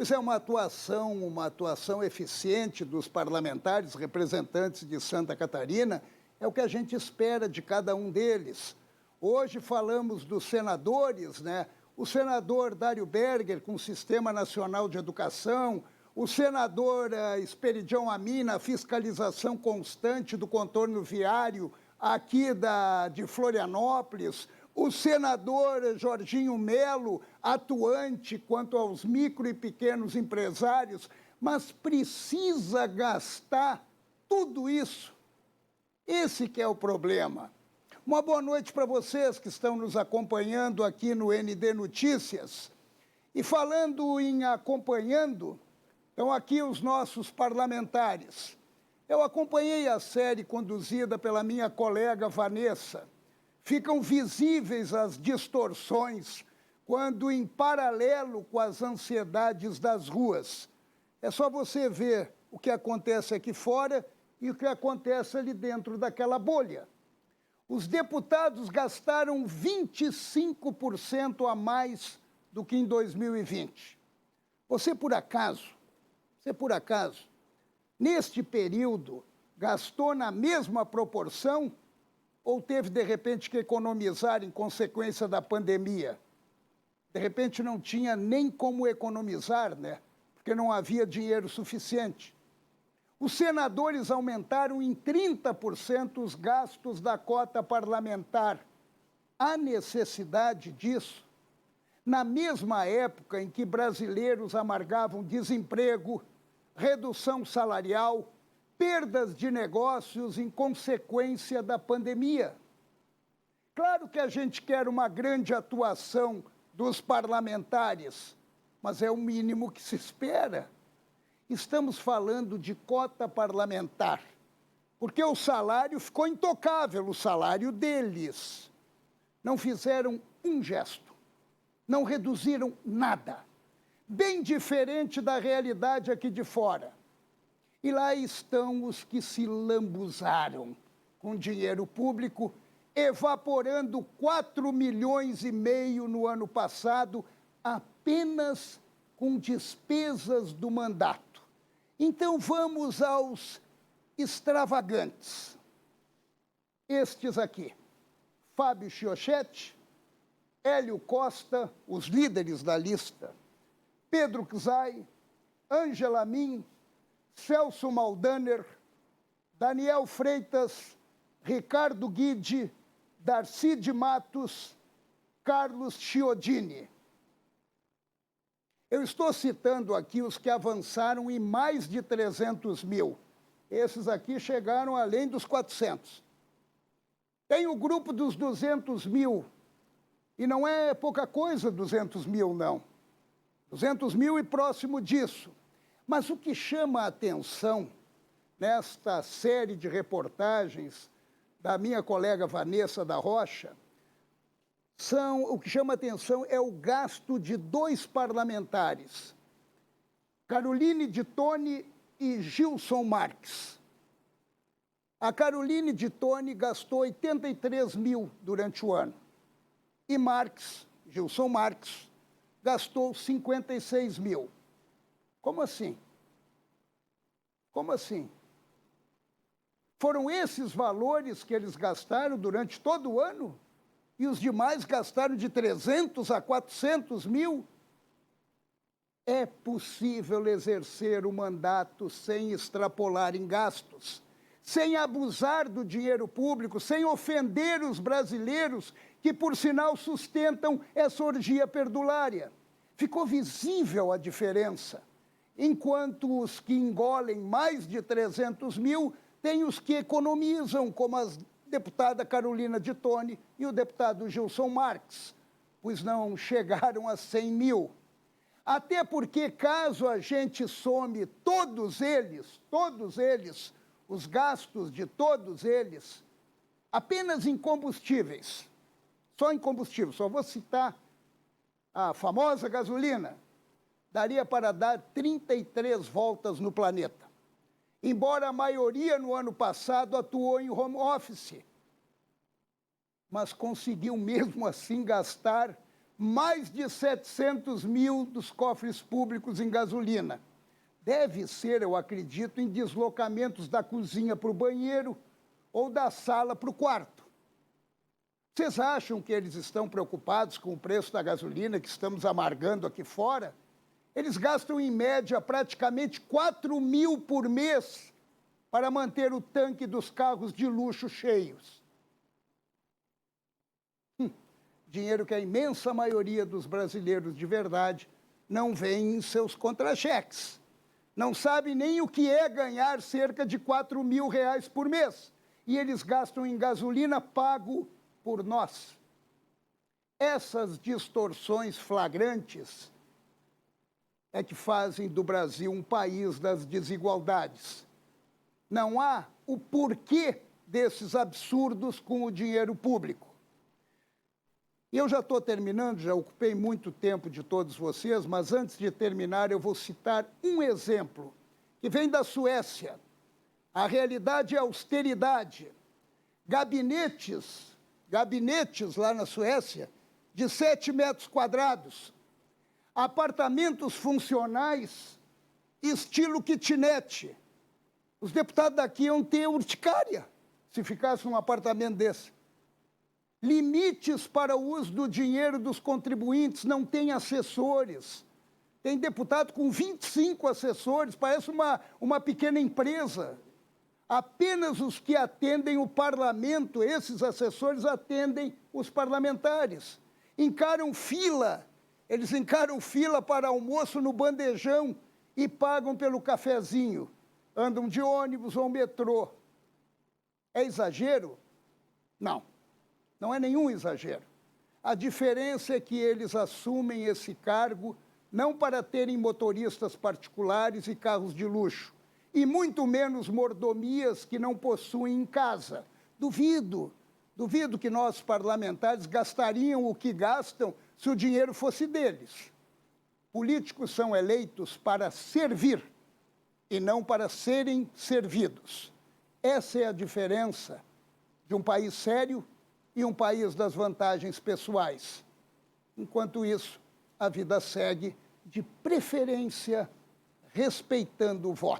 Pois é, uma atuação eficiente dos parlamentares, representantes de Santa Catarina, é o que a gente espera de cada um deles. Hoje falamos dos senadores, né? O senador Dário Berger, com o Sistema Nacional de Educação, o senador Esperidião Amin, na fiscalização constante do contorno viário aqui de Florianópolis, o senador Jorginho Melo, atuante quanto aos micro e pequenos empresários, mas precisa gastar tudo isso. Esse que é o problema. Uma boa noite para vocês que estão nos acompanhando aqui no ND Notícias. E falando em acompanhando, estão aqui os nossos parlamentares. Eu acompanhei a série conduzida pela minha colega Vanessa. Ficam visíveis as distorções quando, em paralelo com as ansiedades das ruas. É só você ver o que acontece aqui fora e o que acontece ali dentro daquela bolha. Os deputados gastaram 25% a mais do que em 2020. Você por acaso, neste período, gastou na mesma proporção ou teve, de repente, que economizar em consequência da pandemia? De repente não tinha nem como economizar, né? Porque não havia dinheiro suficiente. Os senadores aumentaram em 30% os gastos da cota parlamentar. Há necessidade disso? Na mesma época em que brasileiros amargavam desemprego, redução salarial, perdas de negócios em consequência da pandemia. Claro que a gente quer uma grande atuação dos parlamentares, mas é o mínimo que se espera. Estamos falando de cota parlamentar, porque o salário ficou intocável, o salário deles. Não fizeram um gesto, não reduziram nada. Bem diferente da realidade aqui de fora. E lá estão os que se lambuzaram com dinheiro público, evaporando 4,5 milhões no ano passado, apenas com despesas do mandato. Então vamos aos extravagantes. Estes aqui, Fábio Chiochetti, Hélio Costa, os líderes da lista, Pedro Czai, Ângela Min, Celso Maldaner, Daniel Freitas, Ricardo Guide, Darcy de Matos, Carlos Chiodini. Eu estou citando aqui os que avançaram em mais de 300 mil. Esses aqui chegaram além dos 400. Tem o grupo dos 200 mil, e não é pouca coisa 200 mil, não. 200 mil e próximo disso. Mas o que chama a atenção nesta série de reportagens da minha colega Vanessa da Rocha, o que chama a atenção é o gasto de 2 parlamentares, Caroline de Toni e Gilson Marques. A Caroline de Toni gastou 83 mil durante o ano e Gilson Marques, gastou 56 mil. Como assim? Como assim? Foram esses valores que eles gastaram durante todo o ano? E os demais gastaram de 300 a 400 mil? É possível exercer o mandato sem extrapolar em gastos, sem abusar do dinheiro público, sem ofender os brasileiros que, por sinal, sustentam essa orgia perdulária. Ficou visível a diferença. Enquanto os que engolem mais de 300 mil têm os que economizam, como a deputada Carolina de Toni e o deputado Gilson Marques, pois não chegaram a 100 mil. Até porque, caso a gente some todos eles, os gastos de todos eles, apenas em combustíveis, só em combustível, só vou citar a famosa gasolina, daria para dar 33 voltas no planeta. Embora a maioria no ano passado atuou em home office, mas conseguiu mesmo assim gastar mais de 700 mil dos cofres públicos em gasolina. Deve ser, eu acredito, em deslocamentos da cozinha para o banheiro ou da sala para o quarto. Vocês acham que eles estão preocupados com o preço da gasolina que estamos amargando aqui fora? Eles gastam, em média, praticamente 4 mil por mês para manter o tanque dos carros de luxo cheios. Dinheiro que a imensa maioria dos brasileiros de verdade não vê em seus contra-cheques. Não sabe nem o que é ganhar cerca de 4 mil reais por mês. E eles gastam em gasolina pago por nós. Essas distorções flagrantes é que fazem do Brasil um país das desigualdades. Não há o porquê desses absurdos com o dinheiro público. E eu já estou terminando, já ocupei muito tempo de todos vocês, mas antes de terminar eu vou citar um exemplo que vem da Suécia. A realidade é austeridade. Gabinetes lá na Suécia de 7 metros quadrados. Apartamentos funcionais, estilo kitnet. Os deputados daqui iam ter urticária se ficasse num apartamento desse. Limites para o uso do dinheiro dos contribuintes, não tem assessores. Tem deputado com 25 assessores, parece uma pequena empresa. Apenas os que atendem o parlamento, esses assessores atendem os parlamentares. Eles encaram fila para almoço no bandejão e pagam pelo cafezinho. Andam de ônibus ou metrô. É exagero? Não. Não é nenhum exagero. A diferença é que eles assumem esse cargo não para terem motoristas particulares e carros de luxo, e muito menos mordomias que não possuem em casa. Duvido que nós parlamentares gastariam o que gastam se o dinheiro fosse deles. Políticos são eleitos para servir e não para serem servidos. Essa é a diferença de um país sério e um país das vantagens pessoais. Enquanto isso, a vida segue, de preferência, respeitando o voto.